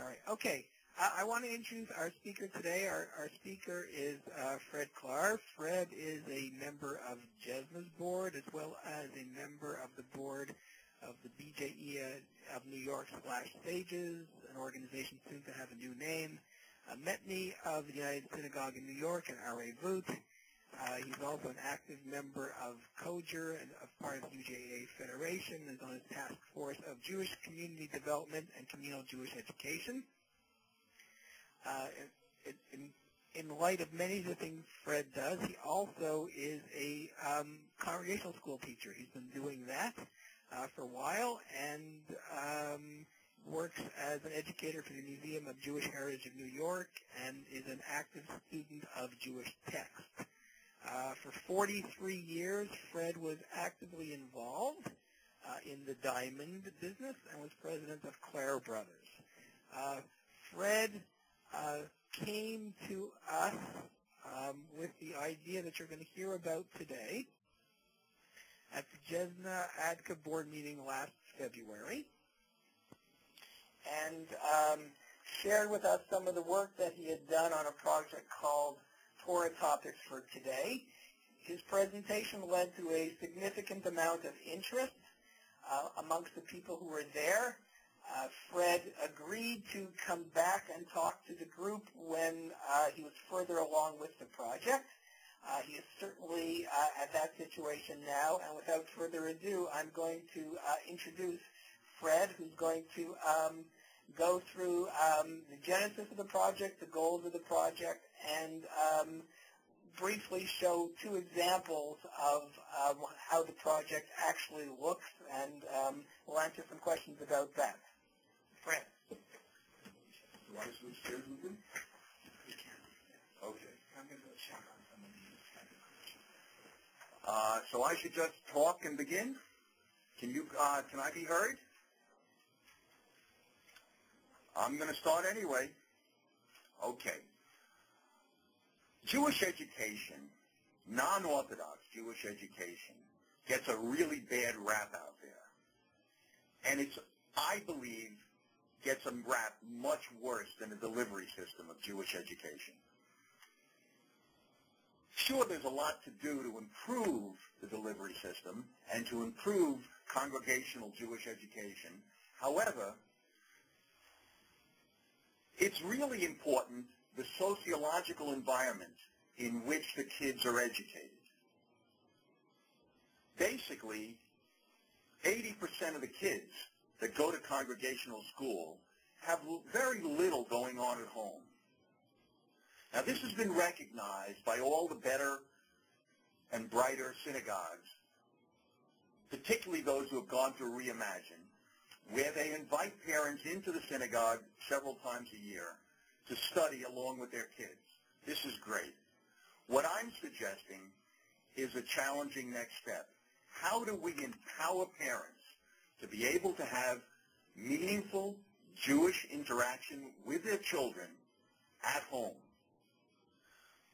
right. Okay. I want to introduce our speaker today. Our speaker is Fred Clark. Fred is a member of JESNA's board as well as a member of the board of the BJE of New York /Sages, an organization soon to have a new name. Metni of the United Synagogue in New York and R.A. Voot. He's also an active member of COJER and a part of the UJA Federation and is on his task force of Jewish community development and communal Jewish education. In light of many of the things Fred does, he also is a congregational school teacher. He's been doing that for a while and works as an educator for the Museum of Jewish Heritage of New York and is an active student of Jewish text. For 43 years, Fred was actively involved in the diamond business and was president of Clare Brothers. Fred came to us with the idea that you're going to hear about today at the JESNA ADCA board meeting last February, and shared with us some of the work that he had done on a project called Torah Topics for Today. His presentation led to a significant amount of interest amongst the people who were there. Fred agreed to come back and talk to the group when he was further along with the project. He is certainly at that situation now, and without further ado, I'm going to introduce Fred, who's going to go through the genesis of the project, the goals of the project, and briefly show two examples of how the project actually looks, and we'll answer some questions about that. Fred. You want to switch chairs with him? We can. Okay. I'm going to go check on some of these. So I should just talk and begin? Can I be heard? I'm going to start anyway. Okay. Jewish education, non-Orthodox Jewish education, gets a really bad rap out there. And it's, I believe, gets a rap much worse than the delivery system of Jewish education. Sure, there's a lot to do to improve the delivery system and to improve congregational Jewish education. However, it's really important the sociological environment in which the kids are educated. Basically, 80% of the kids that go to congregational school have very little going on at home. Now, this has been recognized by all the better and brighter synagogues, particularly those who have gone through Reimagine, where they invite parents into the synagogue several times a year to study along with their kids. This is great. What I'm suggesting is a challenging next step. How do we empower parents to be able to have meaningful Jewish interaction with their children at home?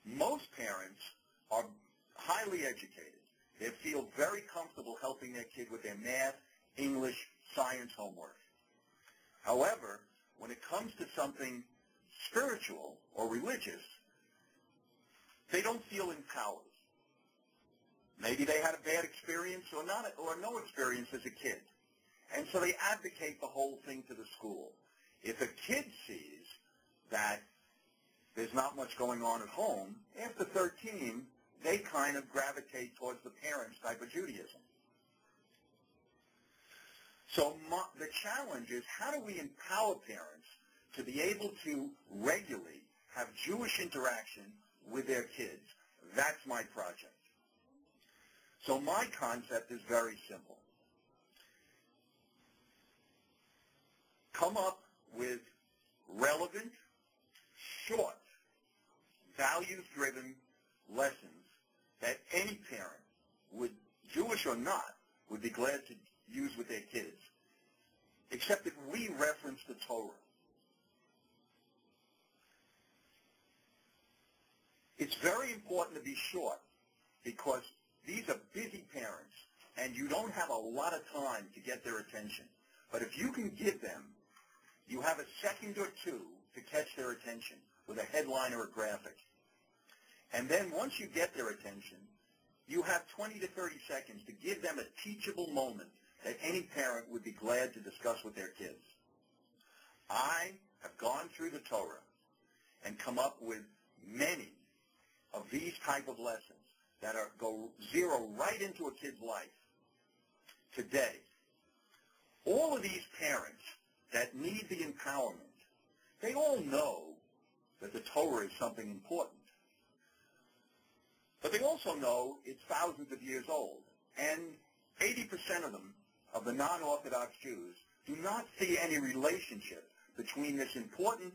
Most parents are highly educated. They feel very comfortable helping their kid with their math, English, science homework. However, when it comes to something spiritual or religious, they don't feel empowered. Maybe they had a bad experience or no experience as a kid. And so they advocate the whole thing to the school. If a kid sees that there's not much going on at home, after 13, they kind of gravitate towards the parents' type of Judaism. So the challenge is, how do we empower parents to be able to regularly have Jewish interaction with their kids? That's my project. So my concept is very simple. Come up with relevant, short, values-driven lessons that any parent, Jewish or not, would be glad to use with their kids, except that we reference the Torah. It's very important to be short because these are busy parents and you don't have a lot of time to get their attention. But if you can give them You have a second or two to catch their attention with a headline or a graphic. And then once you get their attention, you have 20 to 30 seconds to give them a teachable moment that any parent would be glad to discuss with their kids. I have gone through the Torah and come up with many of these type of lessons that go zero right into a kid's life today. All of these parents that need the empowerment, they all know that the Torah is something important. But they also know it's thousands of years old. And 80% of them, of the non-Orthodox Jews, do not see any relationship between this important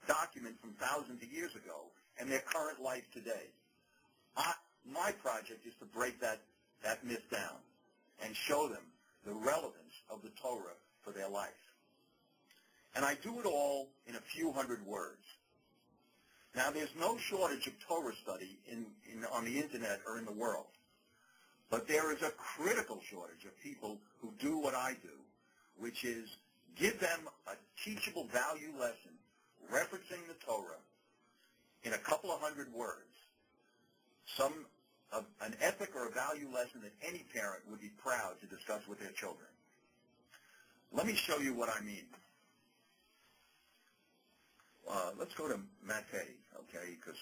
document from thousands of years ago and their current life today. My project is to break that myth down and show them the relevance of the Torah for their life. And I do it all in a few hundred words. Now, there's no shortage of Torah study on the Internet or in the world. But there is a critical shortage of people who do what I do, which is give them a teachable value lesson referencing the Torah in a couple of hundred words. An ethic or a value lesson that any parent would be proud to discuss with their children. Let me show you what I mean. Let's go to Mate, okay, because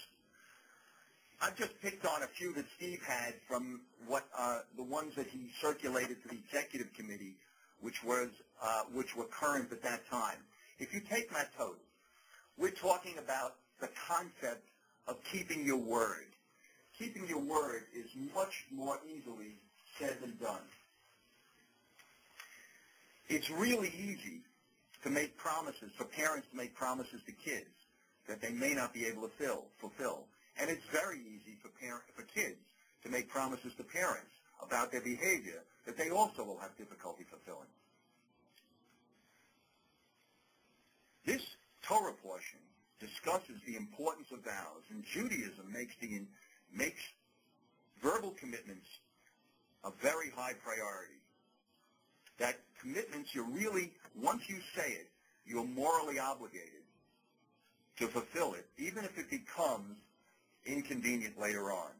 I've just picked on a few that Steve had from the ones that he circulated to the executive committee, which were current at that time. If you take Matot, we're talking about the concept of keeping your word. Keeping your word is much more easily said than done. It's really easy to make promises, for parents to make promises to kids that they may not be able to fulfill. And it's very easy for kids to make promises to parents about their behavior that they also will have difficulty fulfilling. This Torah portion discusses the importance of vows, and Judaism makes verbal commitments a very high priority. That commitments, once you say it, you're morally obligated to fulfill it, even if it becomes inconvenient later on.